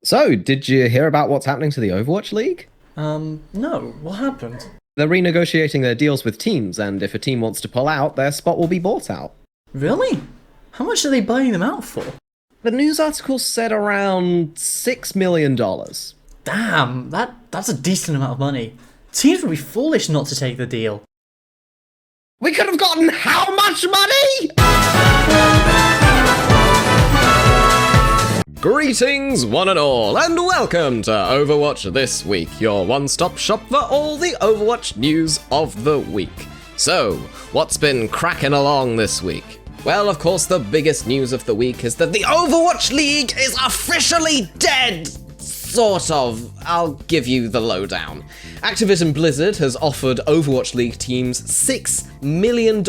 So, did you hear about what's happening to the Overwatch League? No, what happened? They're renegotiating their deals with teams, and if a team wants to pull out, their spot will be bought out. Really? How much are they buying them out for? The news article said around $6 million. Damn, that's a decent amount of money. Teams would be foolish not to take the deal. We could have gotten how much money? Greetings, one and all, and welcome to Overwatch This Week, your one-stop shop for all the Overwatch news of the week. So, what's been cracking along this week? Well, of course, the biggest news of the week is that the Overwatch League is officially dead! Sort of. I'll give you the lowdown. Activision Blizzard has offered Overwatch League teams $6 million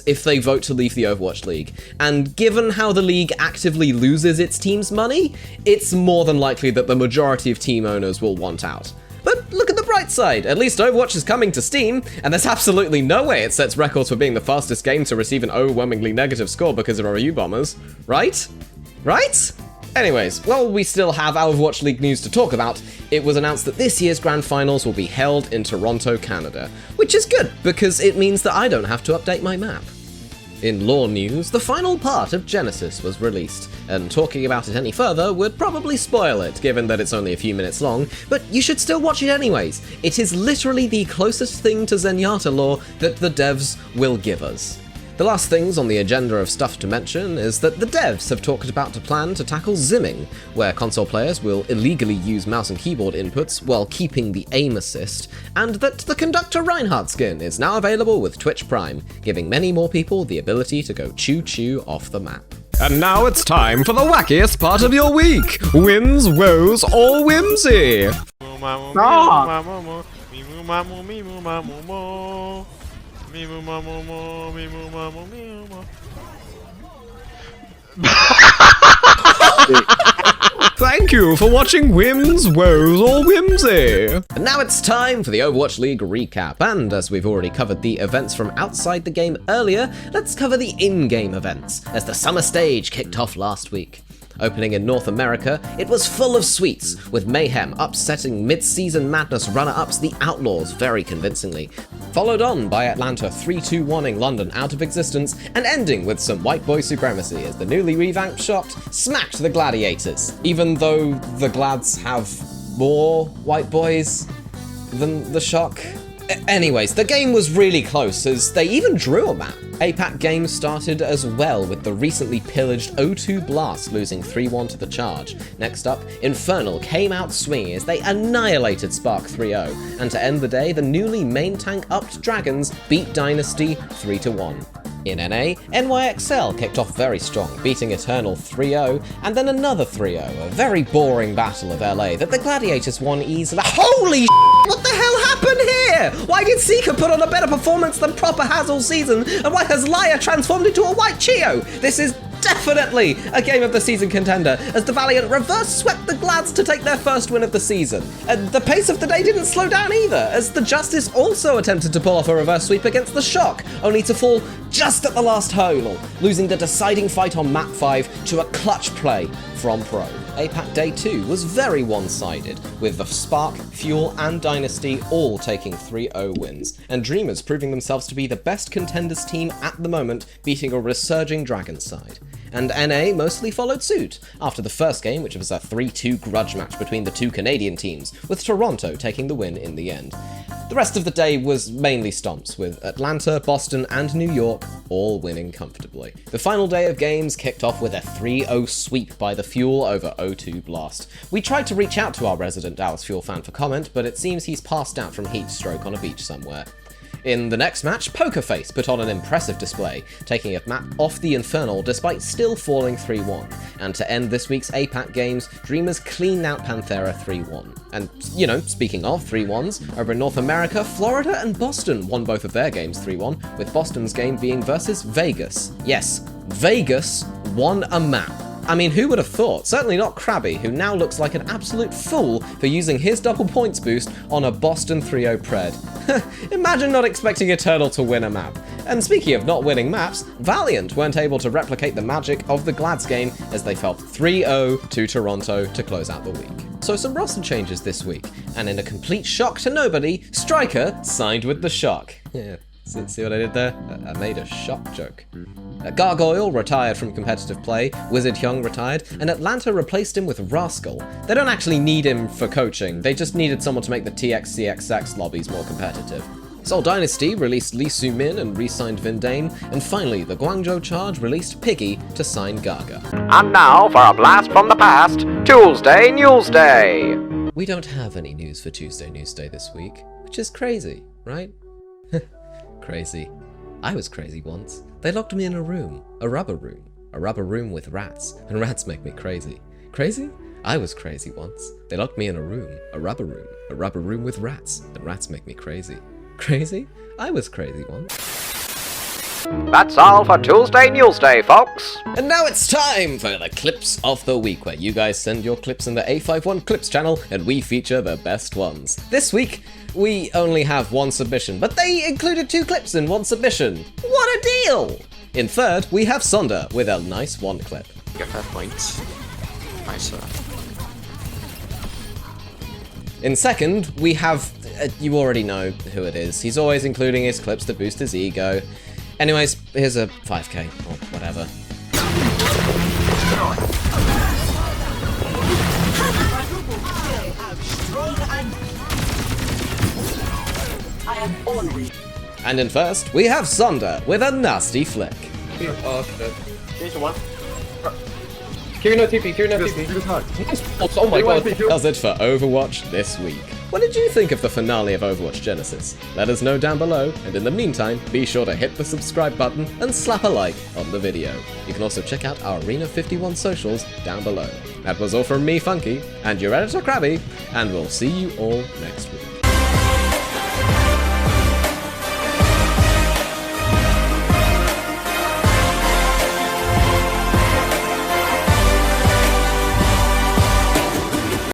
if they vote to leave the Overwatch League. And given how the league actively loses its team's money, it's more than likely that the majority of team owners will want out. But look at the bright side, at least Overwatch is coming to Steam, and there's absolutely no way it sets records for being the fastest game to receive an overwhelmingly negative score because of review bombers. Right? Right? Anyways, while we still have Overwatch League news to talk about, it was announced that this year's Grand Finals will be held in Toronto, Canada, which is good, because it means that I don't have to update my map. In lore news, the final part of Genesis was released, and talking about it any further would probably spoil it, given that it's only a few minutes long, but you should still watch it anyways. It is literally the closest thing to Zenyatta lore that the devs will give us. The last things on the agenda of stuff to mention is that the devs have talked about a plan to tackle zimming, where console players will illegally use mouse and keyboard inputs while keeping the aim assist, and that the Conductor Reinhardt skin is now available with Twitch Prime, giving many more people the ability to go choo-choo off the map. And now it's time for the wackiest part of your week! Wins, woes, or whimsy! Thank you for watching Whims, Woes, or Whimsy! And now it's time for the Overwatch League recap, and as we've already covered the events from outside the game earlier, let's cover the in-game events, as the summer stage kicked off last week. Opening in North America, it was full of sweets, with Mayhem upsetting mid-season madness runner-ups the Outlaws very convincingly, followed on by Atlanta 3-2-1ing London out of existence, and ending with some white boy supremacy as the newly revamped Shocked smacked the Gladiators, even though the Glads have more white boys than the Shock. Anyways, the game was really close, as they even drew a map. APAC Games started as well, with the recently pillaged O2 Blast losing 3-1 to the Charge. Next up, Infernal came out swinging as they annihilated Spark 3-0, and to end the day, the newly main tank-upped Dragons beat Dynasty 3-1. In NA, NYXL kicked off very strong, beating Eternal 3-0, and then another 3-0, a very boring battle of LA that the Gladiators won easily. Holy sh**! What the hell happened here? Why did Seeker put on a better performance than Proper has all season, and why has Liar transformed into a white Chio? This is definitely a game of the season contender, as the Valiant reverse swept the Glads to take their first win of the season. And the pace of the day didn't slow down either, as the Justice also attempted to pull off a reverse sweep against the Shock, only to fall just at the last hurdle, losing the deciding fight on map 5 to a clutch play from Pro. APAC Day 2 was very one-sided, with the Spark, Fuel and Dynasty all taking 3-0 wins, and Dreamers proving themselves to be the best contenders team at the moment, beating a resurging Dragons side. And NA mostly followed suit, after the first game, which was a 3-2 grudge match between the two Canadian teams, with Toronto taking the win in the end. The rest of the day was mainly stomps, with Atlanta, Boston and New York all winning comfortably. The final day of games kicked off with a 3-0 sweep by the Fuel over O2 Blast. We tried to reach out to our resident Dallas Fuel fan for comment, but it seems he's passed out from heat stroke on a beach somewhere. In the next match, Pokerface put on an impressive display, taking a map off the Infernal despite still falling 3-1. And to end this week's APAC games, Dreamers cleaned out Panthera 3-1. And, you know, speaking of 3-1s, over in North America, Florida and Boston won both of their games 3-1, with Boston's game being versus Vegas. Yes, Vegas won a map. I mean, who would have thought? Certainly not Crabby, who now looks like an absolute fool for using his double points boost on a Boston 3-0 pred. Imagine not expecting a turtle to win a map. And speaking of not winning maps, Valiant weren't able to replicate the magic of the Glads game as they fell 3-0 to Toronto to close out the week. So some roster changes this week, and in a complete shock to nobody, Striker signed with the Shock. Yeah, see what I did there? I made a shock joke. Gargoyle retired from competitive play, Wizard Hyung retired, and Atlanta replaced him with Rascal. They don't actually need him for coaching, they just needed someone to make the TXCXX lobbies more competitive. Seoul Dynasty released Lee Soo-min and re-signed Vindane, and finally the Guangzhou Charge released Piggy to sign Gaga. And now for a blast from the past, Tuesday Newsday! We don't have any news for Tuesday Newsday this week, which is crazy, right? Crazy. I was crazy once. They locked me in a room, a rubber room with rats, and rats make me crazy. Crazy? I was crazy once. They locked me in a room, a rubber room with rats, and rats make me crazy. Crazy? I was crazy once. That's all for Tuesday Newsday, folks. And now it's time for the Clips of the Week, where you guys send your clips in the A51 Clips channel, and we feature the best ones. This week, we only have one submission, but they included 2 clips in one submission. What a deal! In third, we have Sonder with a nice 1 clip. Get that point. Nice. In second, we have, you already know who it is. He's always including his clips to boost his ego. Anyways, here's a 5k, or whatever. And in first, we have Sonder with a nasty flick. Oh shit. Finish one. Kiri no TP, Kiri no TP. Oh my god, does it for Overwatch this week. What did you think of the finale of Overwatch Genesis? Let us know down below, and in the meantime, be sure to hit the subscribe button and slap a like on the video. You can also check out our Arena 51 socials down below. That was all from me, Funky, and your editor, Crabby, and we'll see you all next week.